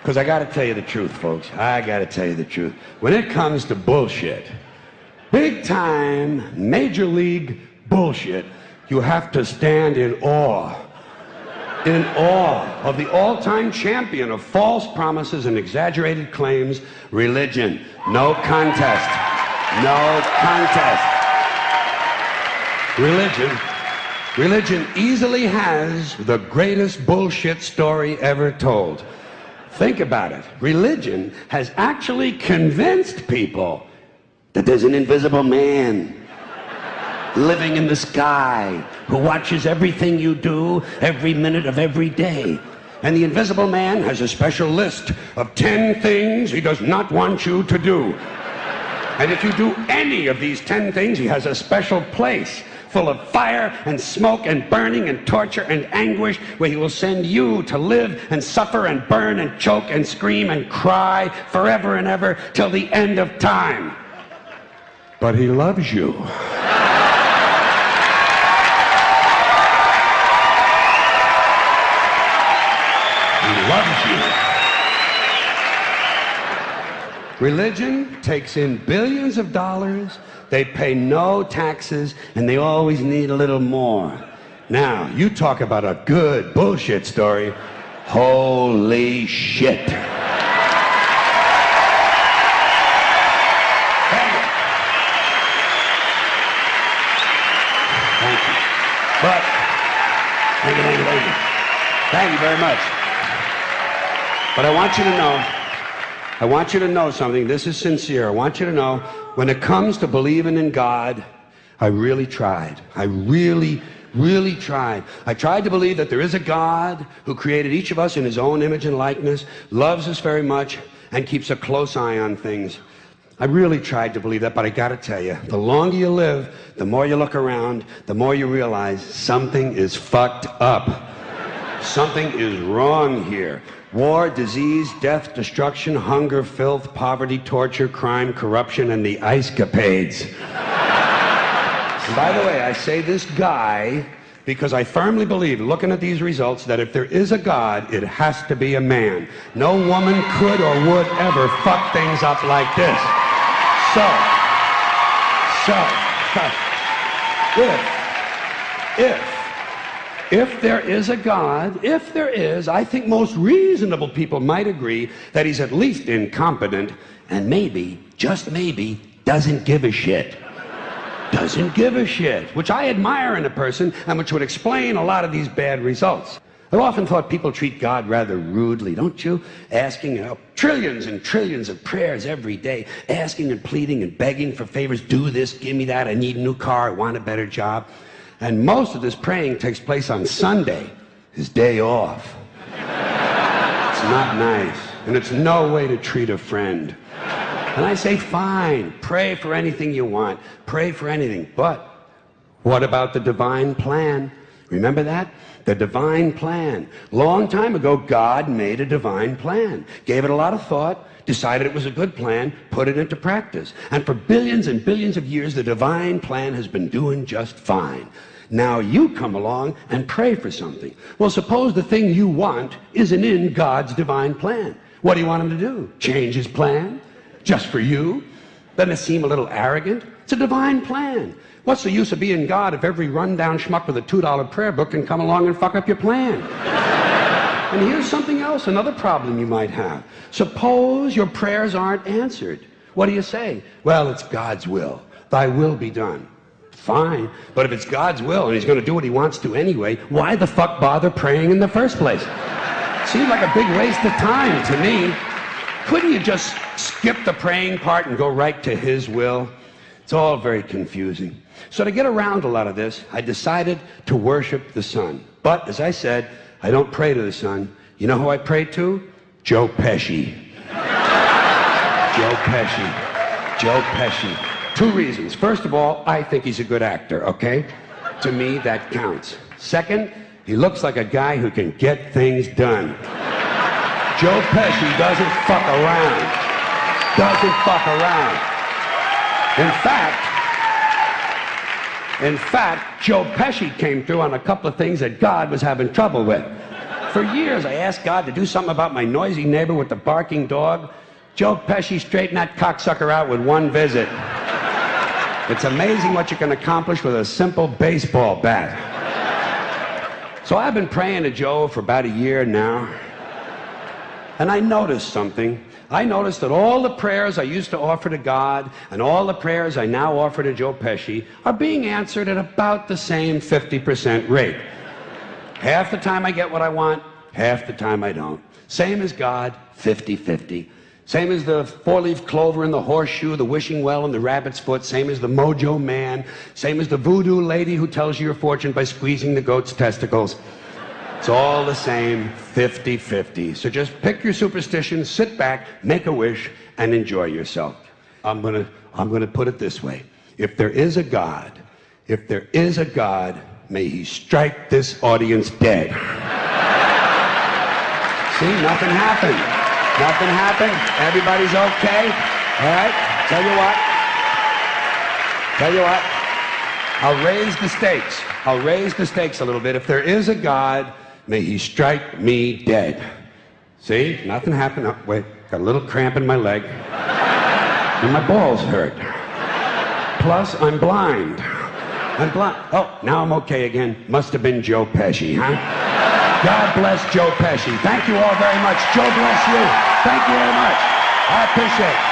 Because I got to tell you the truth, folks. I got to tell you the truth. When it comes to bullshit, big time, major league bullshit, you have to stand in awe of the all-time champion of false promises and exaggerated claims, religion. No contest. No contest. Religion easily has the greatest bullshit story ever told. Think about it. Religion has actually convinced people that there's an invisible man living in the sky who watches everything you do every minute of every day. And the invisible man has a special list of 10 things he does not want you to do. And if you do any of these 10 things, he has a special place full of fire and smoke and burning and torture and anguish, where he will send you to live and suffer and burn and choke and scream and cry forever and ever till the end of time. But he loves you. He loves you. Religion takes in billions of dollars. They pay no taxes, and they always need a little more. Now, you talk about a good bullshit story. Holy shit. Thank you. Thank you. But, thank you very much. But I want you to know something. This is sincere. I want you to know, when it comes to believing in God, I really tried. I really tried. I tried to believe that there is a God who created each of us in his own image and likeness, loves us very much, and keeps a close eye on things. I really tried to believe that, but I gotta tell you, the longer you live, the more you look around, the more you realize something is fucked up. Something is wrong here. War, disease, death, destruction, hunger, filth, poverty, torture, crime, corruption, and the ice-capades. And by the way, I say this guy because I firmly believe, looking at these results, that if there is a God, it has to be a man. No woman could or would ever fuck things up like this. If there is a God, if there is, I think most reasonable people might agree that he's at least incompetent and maybe, just maybe, doesn't give a shit. Doesn't give a shit, which I admire in a person and which would explain a lot of these bad results. I've often thought people treat God rather rudely, don't you? Asking, trillions and trillions of prayers every day, asking and pleading and begging for favors. Do this, give me that, I need a new car, I want a better job. And most of this praying takes place on Sunday, his day off. It's not nice, and it's no way to treat a friend. And I say, fine, pray for anything you want, pray for anything, but what about the divine plan? Remember that? The divine plan. Long time ago, God made a divine plan, gave it a lot of thought, decided it was a good plan, put it into practice. And for billions and billions of years, the divine plan has been doing just fine. Now you come along and pray for something. Well, suppose the thing you want isn't in God's divine plan. What do you want him to do? Change his plan? Just for you? Doesn't it seem a little arrogant? It's a divine plan. What's the use of being God if every rundown schmuck with a $2 prayer book can come along and fuck up your plan? And here's something else, another problem you might have. Suppose your prayers aren't answered. What do you say? Well, it's God's will. Thy will be done. Fine, but if it's God's will and he's going to do what he wants to anyway, why the fuck bother praying in the first place? Seems like a big waste of time to me. Couldn't you just skip the praying part and go right to his will? It's all very confusing. So to get around a lot of this, I decided to worship the sun. But as I said, I don't pray to the sun. You know who I pray to? Joe Pesci. Joe Pesci. Joe Pesci. Two reasons. First of all, I think he's a good actor, okay? To me, that counts. Second, he looks like a guy who can get things done. Joe Pesci doesn't fuck around. Doesn't fuck around. In fact, Joe Pesci came through on a couple of things that God was having trouble with. For years, I asked God to do something about my noisy neighbor with the barking dog. Joe Pesci straightened that cocksucker out with one visit. It's amazing what you can accomplish with a simple baseball bat. So I've been praying to Joe for about a year now. And I noticed something. I noticed that all the prayers I used to offer to God and all the prayers I now offer to Joe Pesci are being answered at about the same 50% rate. Half the time I get what I want, half the time I don't. Same as God, 50-50. Same as the four-leaf clover and the horseshoe, the wishing well and the rabbit's foot. Same as the mojo man. Same as the voodoo lady who tells you your fortune by squeezing the goat's testicles. It's all the same, 50-50. So just pick your superstition, sit back, make a wish, and enjoy yourself. I'm gonna put it this way. If there is a God, may he strike this audience dead. See, nothing happened. Nothing happened. Everybody's okay. All right? Tell you what. I'll raise the stakes. I'll raise the stakes a little bit. If there is a God, may he strike me dead. See? Nothing happened. Oh, wait. Got a little cramp in my leg. And my balls hurt. Plus, I'm blind. Oh, now I'm okay again. Must have been Joe Pesci, huh? God bless Joe Pesci. Thank you all very much. Joe bless you. Thank you very much. I appreciate it.